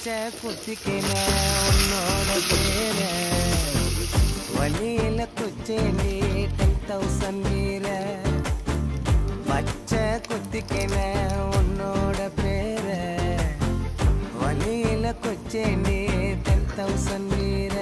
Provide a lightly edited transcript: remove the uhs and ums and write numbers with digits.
பச்சை குத்திக்கின உன்னோட பேர வழியில குச்சேண்டி 10,000 வீர பச்சை குத்திக்கின உன்னோட பேர வழியில குச்சேண்டி 10,000 வீர